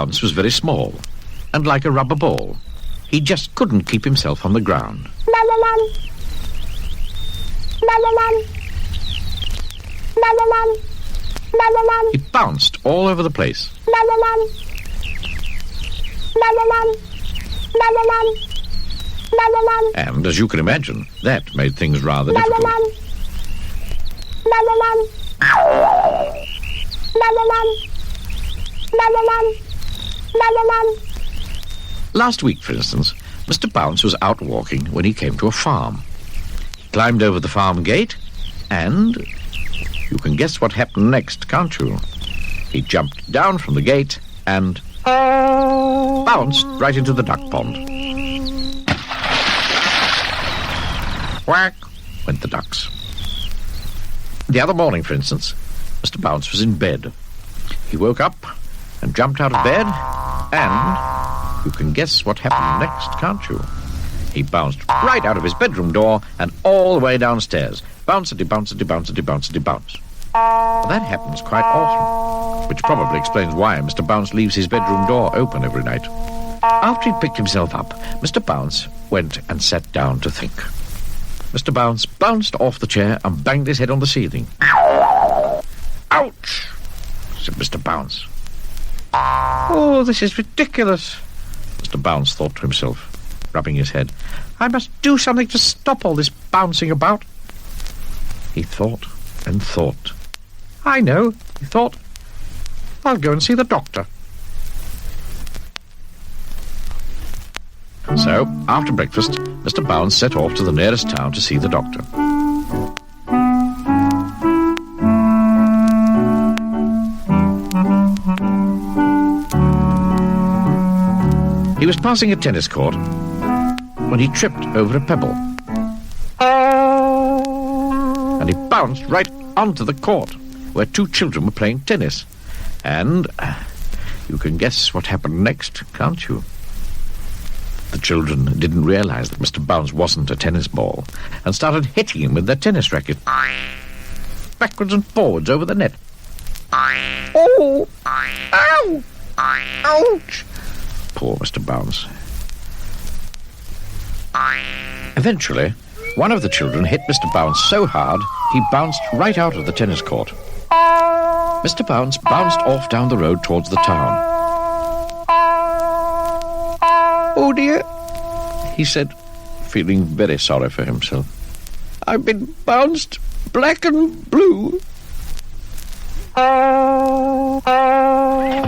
Bounce was very small, and like a rubber ball. He just couldn't keep himself on the ground. He bounced all over the place. And, as you can imagine, that made things rather difficult. Last week, for instance, Mr. Bounce was out walking when he came to a farm. He climbed over the farm gate, and you can guess what happened next, can't you? He jumped down from the gate and bounced right into the duck pond. Quack, went the ducks. The other morning, for instance, Mr. Bounce was in bed. He woke up and jumped out of bed, and you can guess what happened next, can't you? He bounced right out of his bedroom door and all the way downstairs. Bouncity, bouncity, bouncity, bouncity, bounce. That happens quite often, which probably explains why Mr. Bounce leaves his bedroom door open every night. After he'd picked himself up, Mr. Bounce went and sat down to think. Mr. Bounce bounced off the chair and banged his head on the ceiling. Ouch! Said Mr. Bounce. Oh, this is ridiculous, Mr. Bounce thought to himself, rubbing his head. I must do something to stop all this bouncing about. He thought and thought. I know, he thought. I'll go and see the doctor. So, after breakfast, Mr. Bounce set off to the nearest town to see the doctor. He was passing a tennis court when he tripped over a pebble. And he bounced right onto the court where two children were playing tennis. And you can guess what happened next, can't you? The children didn't realize that Mr. Bounce wasn't a tennis ball and started hitting him with their tennis racket. Backwards and forwards over the net. Oh! Ow! Ouch! Poor Mr. Bounce. Eventually, one of the children hit Mr. Bounce so hard, he bounced right out of the tennis court. Mr. Bounce bounced off down the road towards the town. Oh dear, he said, feeling very sorry for himself. I've been bounced black and blue. A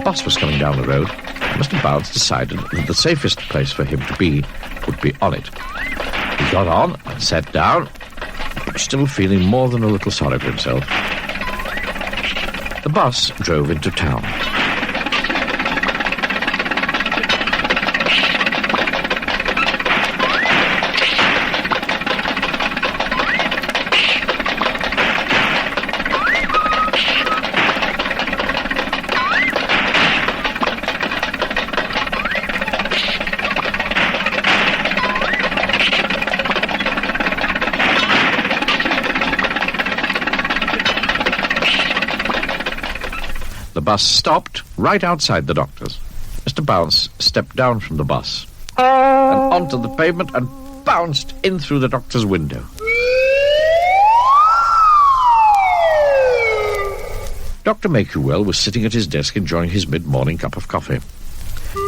bus was coming down the road, and Mr. Bounce decided that the safest place for him to be would be on it. He got on and sat down, still feeling more than a little sorry for himself. The bus drove into town. The bus stopped right outside the doctor's. Mr. Bounce stepped down from the bus and onto the pavement and bounced in through the doctor's window. Dr. Make-You-Well was sitting at his desk enjoying his mid-morning cup of coffee.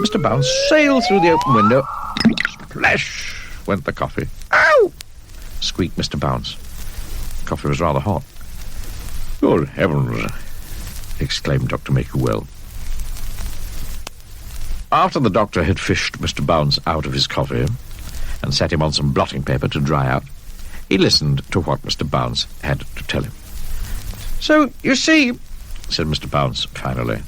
Mr. Bounce sailed through the open window. Splash went the coffee. Ow! Squeaked Mr. Bounce. The coffee was rather hot. Good heavens! Exclaimed Dr. Make-You-Well. After the doctor had fished Mr. Bounce out of his coffee and set him on some blotting paper to dry out, he listened to what Mr. Bounce had to tell him. So, you see, said Mr. Bounce finally,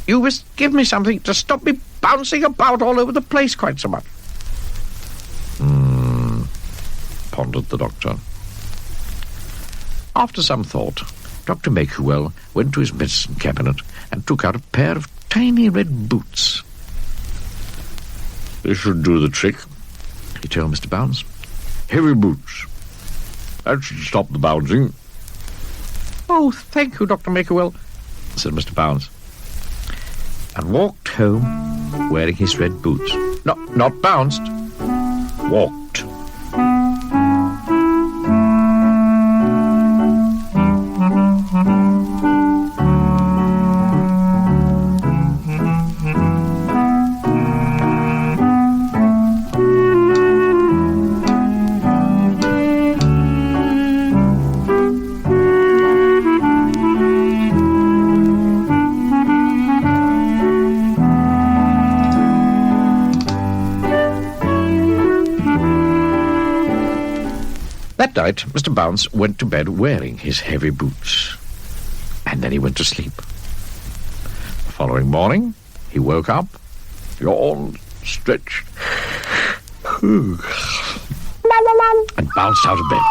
you must give me something to stop me bouncing about all over the place quite so much. Pondered the doctor. After some thought, Dr. Make-You-Well went to his medicine cabinet and took out a pair of tiny red boots. This should do the trick, he told Mr. Bounce. Heavy boots. That should stop the bouncing. Oh, thank you, Dr. Make-You-Well, said Mr. Bounce. and walked home wearing his red boots. Not bounced, walked. That night, Mr. Bounce went to bed wearing his heavy boots. And then he went to sleep. The following morning, he woke up, yawned, stretched, and bounced out of bed.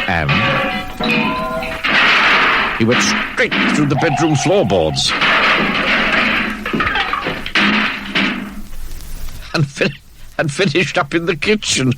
And he went straight through the bedroom floorboards. And finished up in the kitchen.